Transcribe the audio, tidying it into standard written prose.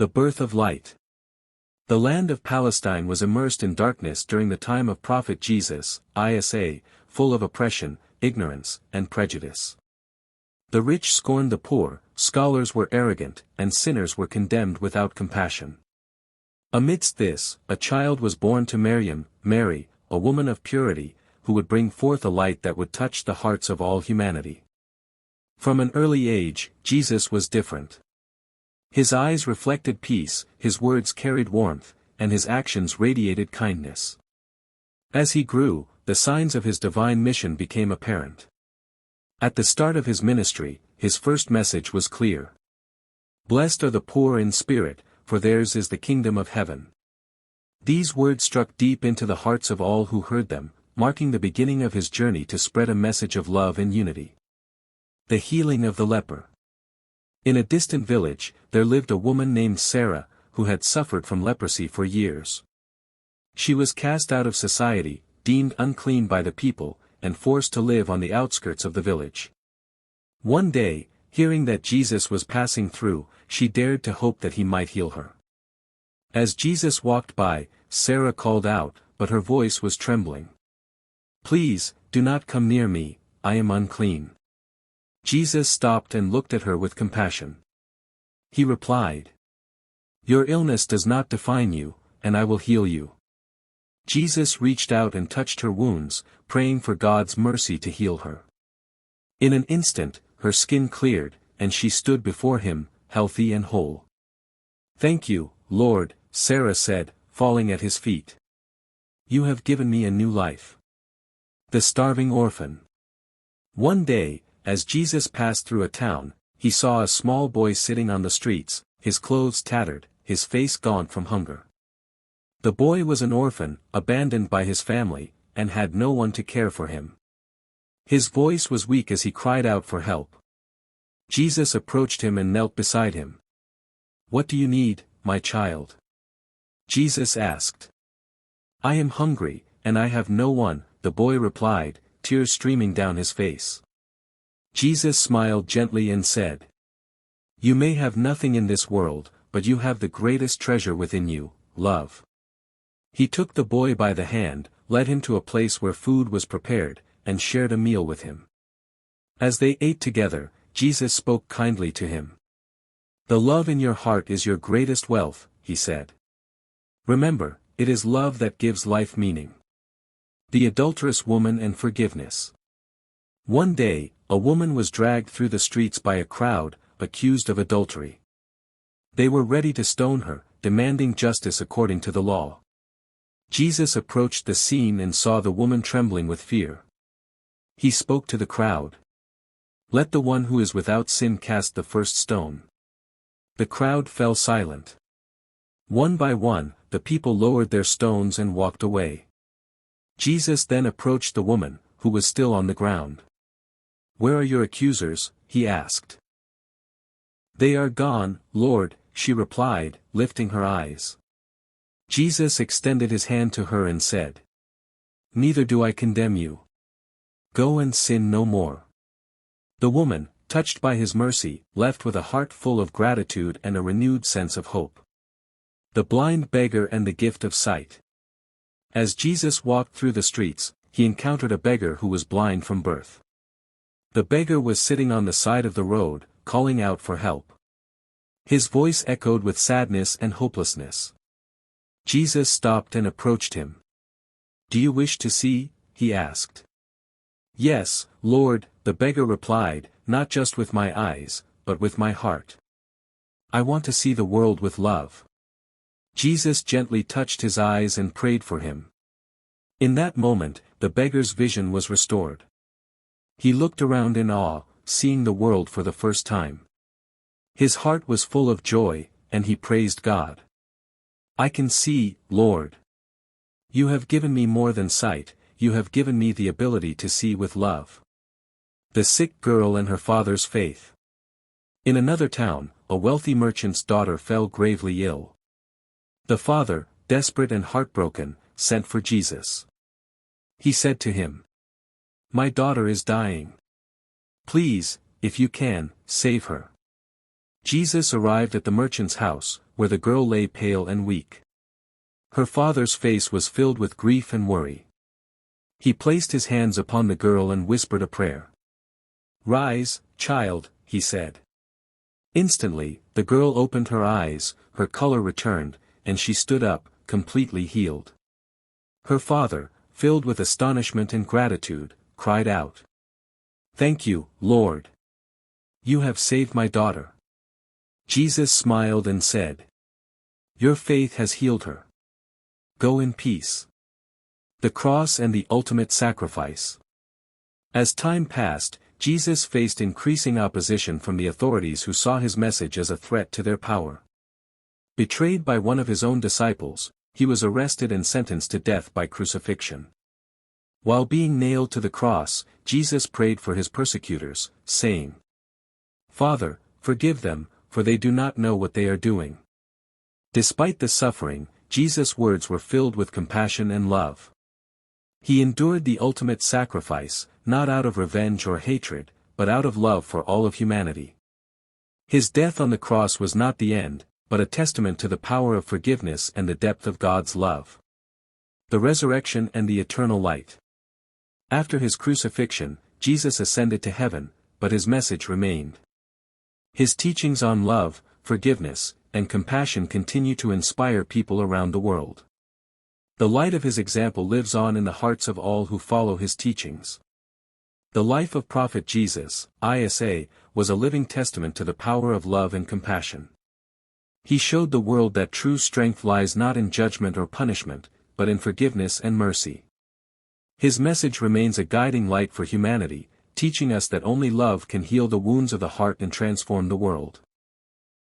The birth of light. The land of Palestine was immersed in darkness during the time of Prophet Jesus, Isa, full of oppression, ignorance, and prejudice. The rich scorned the poor, scholars were arrogant, and sinners were condemned without compassion. Amidst this, a child was born to Mary, a woman of purity, who would bring forth a light that would touch the hearts of all humanity. From an early age, Jesus was different. His eyes reflected peace, his words carried warmth, and his actions radiated kindness. As he grew, the signs of his divine mission became apparent. At the start of his ministry, his first message was clear. "Blessed are the poor in spirit, for theirs is the kingdom of heaven." These words struck deep into the hearts of all who heard them, marking the beginning of his journey to spread a message of love and unity. The healing of the leper. In a distant village, there lived a woman named Sarah, who had suffered from leprosy for years. She was cast out of society, deemed unclean by the people, and forced to live on the outskirts of the village. One day, hearing that Jesus was passing through, she dared to hope that he might heal her. As Jesus walked by, Sarah called out, but her voice was trembling. "Please, do not come near me, I am unclean." Jesus stopped and looked at her with compassion. He replied, "Your illness does not define you, and I will heal you." Jesus reached out and touched her wounds, praying for God's mercy to heal her. In an instant, her skin cleared, and she stood before him, healthy and whole. "Thank you, Lord," Sarah said, falling at his feet. "You have given me a new life." The starving orphan. One day, as Jesus passed through a town, he saw a small boy sitting on the streets, his clothes tattered, his face gaunt from hunger. The boy was an orphan, abandoned by his family, and had no one to care for him. His voice was weak as he cried out for help. Jesus approached him and knelt beside him. "What do you need, my child?" Jesus asked. "I am hungry, and I have no one," the boy replied, tears streaming down his face. Jesus smiled gently and said, "You may have nothing in this world, but you have the greatest treasure within you, love." He took the boy by the hand, led him to a place where food was prepared, and shared a meal with him. As they ate together, Jesus spoke kindly to him. "The love in your heart is your greatest wealth," he said. "Remember, it is love that gives life meaning." The adulterous woman and forgiveness. One day, a woman was dragged through the streets by a crowd, accused of adultery. They were ready to stone her, demanding justice according to the law. Jesus approached the scene and saw the woman trembling with fear. He spoke to the crowd. "Let the one who is without sin cast the first stone." The crowd fell silent. One by one, the people lowered their stones and walked away. Jesus then approached the woman, who was still on the ground. "Where are your accusers?" he asked. "They are gone, Lord," she replied, lifting her eyes. Jesus extended his hand to her and said, "Neither do I condemn you. Go and sin no more." The woman, touched by his mercy, left with a heart full of gratitude and a renewed sense of hope. The blind beggar and the gift of sight. As Jesus walked through the streets, he encountered a beggar who was blind from birth. The beggar was sitting on the side of the road, calling out for help. His voice echoed with sadness and hopelessness. Jesus stopped and approached him. "Do you wish to see?" he asked. "Yes, Lord," the beggar replied, "not just with my eyes, but with my heart. I want to see the world with love." Jesus gently touched his eyes and prayed for him. In that moment, the beggar's vision was restored. He looked around in awe, seeing the world for the first time. His heart was full of joy, and he praised God. "I can see, Lord. You have given me more than sight, you have given me the ability to see with love." The sick girl and her father's faith. In another town, a wealthy merchant's daughter fell gravely ill. The father, desperate and heartbroken, sent for Jesus. He said to him, "My daughter is dying. Please, if you can, save her." Jesus arrived at the merchant's house, where the girl lay pale and weak. Her father's face was filled with grief and worry. He placed his hands upon the girl and whispered a prayer. "Rise, child," he said. Instantly, the girl opened her eyes, her color returned, and she stood up, completely healed. Her father, filled with astonishment and gratitude, cried out, "Thank you, Lord. You have saved my daughter." Jesus smiled and said, "Your faith has healed her. Go in peace." The cross and the ultimate sacrifice. As time passed, Jesus faced increasing opposition from the authorities who saw his message as a threat to their power. Betrayed by one of his own disciples, he was arrested and sentenced to death by crucifixion. While being nailed to the cross, Jesus prayed for his persecutors, saying, "Father, forgive them, for they do not know what they are doing." Despite the suffering, Jesus' words were filled with compassion and love. He endured the ultimate sacrifice, not out of revenge or hatred, but out of love for all of humanity. His death on the cross was not the end, but a testament to the power of forgiveness and the depth of God's love. The resurrection and the eternal light. After his crucifixion, Jesus ascended to heaven, but his message remained. His teachings on love, forgiveness, and compassion continue to inspire people around the world. The light of his example lives on in the hearts of all who follow his teachings. The life of Prophet Jesus, Isa, was a living testament to the power of love and compassion. He showed the world that true strength lies not in judgment or punishment, but in forgiveness and mercy. His message remains a guiding light for humanity, teaching us that only love can heal the wounds of the heart and transform the world.